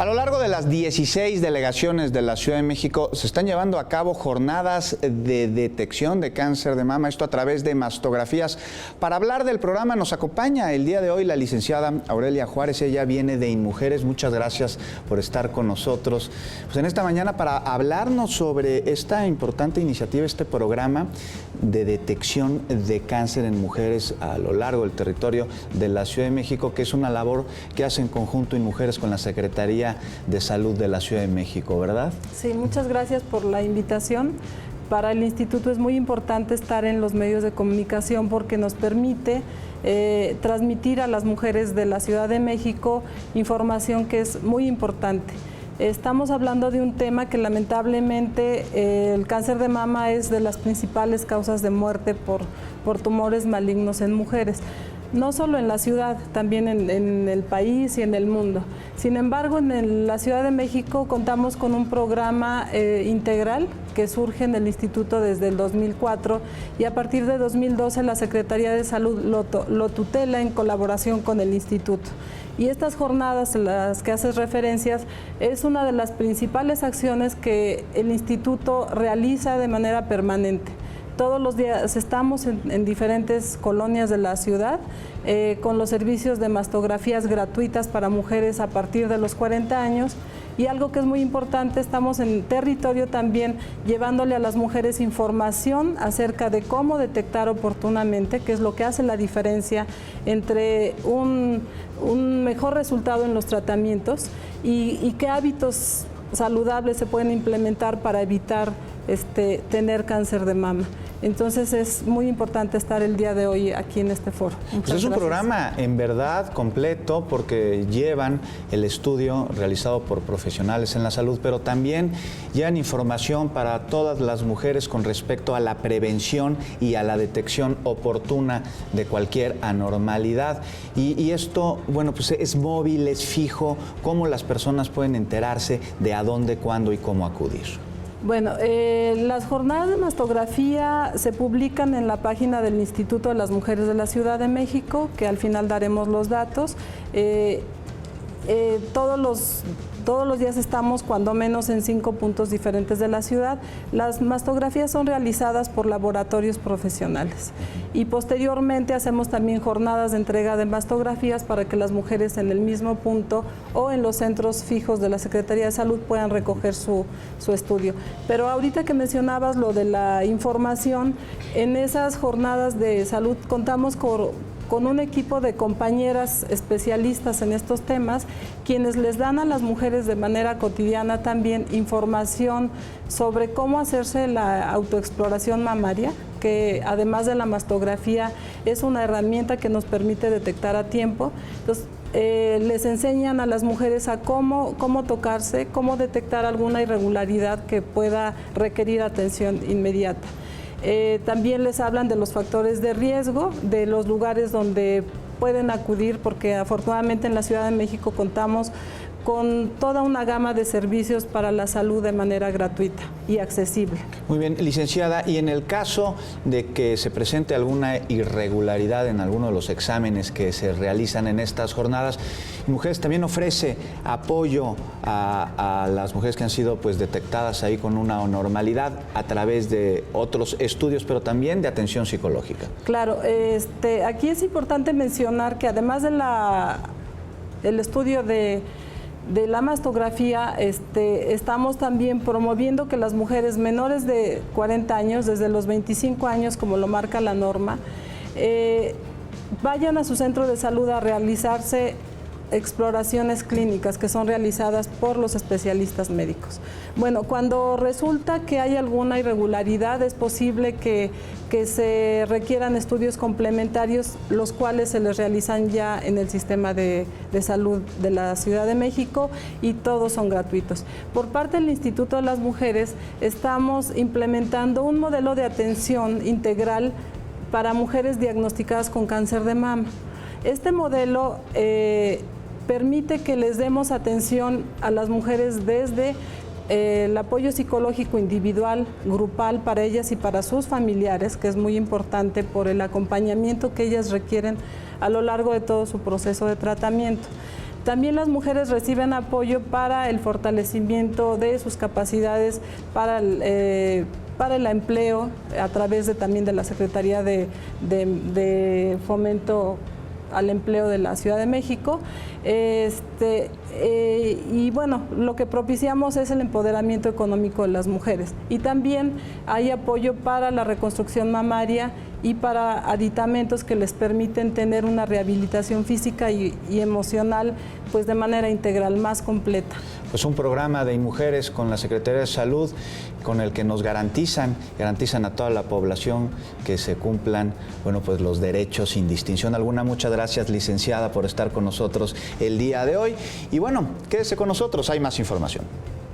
A lo largo de las 16 delegaciones de la Ciudad de México se están llevando a cabo jornadas de detección de cáncer de mama, esto a través de mastografías. Para hablar del programa nos acompaña el día de hoy la licenciada Aurelia Juárez, ella viene de InMujeres. Muchas gracias por estar con nosotros pues en esta mañana para hablarnos sobre esta importante iniciativa, este programa de detección de cáncer en mujeres a lo largo del territorio de la Ciudad de México, que es una labor que hace en conjunto InMujeres con la Secretaría de Salud de la Ciudad de México, ¿verdad? Sí, muchas gracias por la invitación. Para el instituto es muy importante estar en los medios de comunicación porque nos permite transmitir a las mujeres de la Ciudad de México información que es muy importante. Estamos hablando de un tema que lamentablemente el cáncer de mama es de las principales causas de muerte por tumores malignos en mujeres. No solo en la ciudad, también en el país y en el mundo. Sin embargo, en la Ciudad de México contamos con un programa integral que surge en el instituto desde el 2004 y a partir de 2012 la Secretaría de Salud lo tutela en colaboración con el instituto. Y estas jornadas, las que haces referencias, es una de las principales acciones que el instituto realiza de manera permanente. Todos los días estamos en diferentes colonias de la ciudad con los servicios de mastografías gratuitas para mujeres a partir de los 40 años. Y algo que es muy importante, estamos en territorio también llevándole a las mujeres información acerca de cómo detectar oportunamente, que es lo que hace la diferencia entre un mejor resultado en los tratamientos y qué hábitos saludables se pueden implementar para evitar tener cáncer de mama. Entonces es muy importante estar el día de hoy aquí en este foro. Pues es un programa en verdad completo porque llevan el estudio realizado por profesionales en la salud, pero también llevan información para todas las mujeres con respecto a la prevención y a la detección oportuna de cualquier anormalidad. Y esto, bueno, pues es móvil, es fijo. ¿Cómo las personas pueden enterarse de a dónde, cuándo y cómo acudir? Bueno, las jornadas de mastografía se publican en la página del Instituto de las Mujeres de la Ciudad de México, que al final daremos los datos. Todos los días estamos cuando menos en 5 puntos diferentes de la ciudad. Las mastografías son realizadas por laboratorios profesionales y posteriormente hacemos también jornadas de entrega de mastografías para que las mujeres en el mismo punto o en los centros fijos de la Secretaría de Salud puedan recoger su estudio. Pero ahorita que mencionabas lo de la información, en esas jornadas de salud contamos con un equipo de compañeras especialistas en estos temas, quienes les dan a las mujeres de manera cotidiana también información sobre cómo hacerse la autoexploración mamaria, que además de la mastografía es una herramienta que nos permite detectar a tiempo. Entonces, les enseñan a las mujeres a cómo tocarse, cómo detectar alguna irregularidad que pueda requerir atención inmediata. También les hablan de los factores de riesgo, de los lugares donde pueden acudir, porque afortunadamente en la Ciudad de México contamos con toda una gama de servicios para la salud de manera gratuita y accesible. Muy bien, licenciada, y en el caso de que se presente alguna irregularidad en alguno de los exámenes que se realizan en estas jornadas, Mujeres también ofrece apoyo a las mujeres que han sido pues detectadas ahí con una anormalidad a través de otros estudios, pero también de atención psicológica. Claro, aquí es importante mencionar que además de el estudio de la mastografía, estamos también promoviendo que las mujeres menores de 40 años, desde los 25 años, como lo marca la norma, vayan a su centro de salud a realizarse exploraciones clínicas que son realizadas por los especialistas médicos. Bueno, cuando resulta que hay alguna irregularidad, es posible que se requieran estudios complementarios, los cuales se les realizan ya en el sistema de salud de la Ciudad de México y todos son gratuitos. Por parte del Instituto de las Mujeres estamos implementando un modelo de atención integral para mujeres diagnosticadas con cáncer de mama. Este modelo permite que les demos atención a las mujeres desde el apoyo psicológico individual, grupal para ellas y para sus familiares, que es muy importante por el acompañamiento que ellas requieren a lo largo de todo su proceso de tratamiento. También las mujeres reciben apoyo para el fortalecimiento de sus capacidades para el empleo a través también de la Secretaría de Fomento al Empleo de la Ciudad de México. Y bueno, lo que propiciamos es el empoderamiento económico de las mujeres. Y también hay apoyo para la reconstrucción mamaria y para aditamentos que les permiten tener una rehabilitación física y emocional pues de manera integral, más completa. Pues un programa de mujeres con la Secretaría de Salud con el que nos garantizan a toda la población que se cumplan, bueno, pues los derechos sin distinción alguna. Muchas gracias, licenciada, por estar con nosotros el día de hoy. Y bueno, quédese con nosotros, hay más información.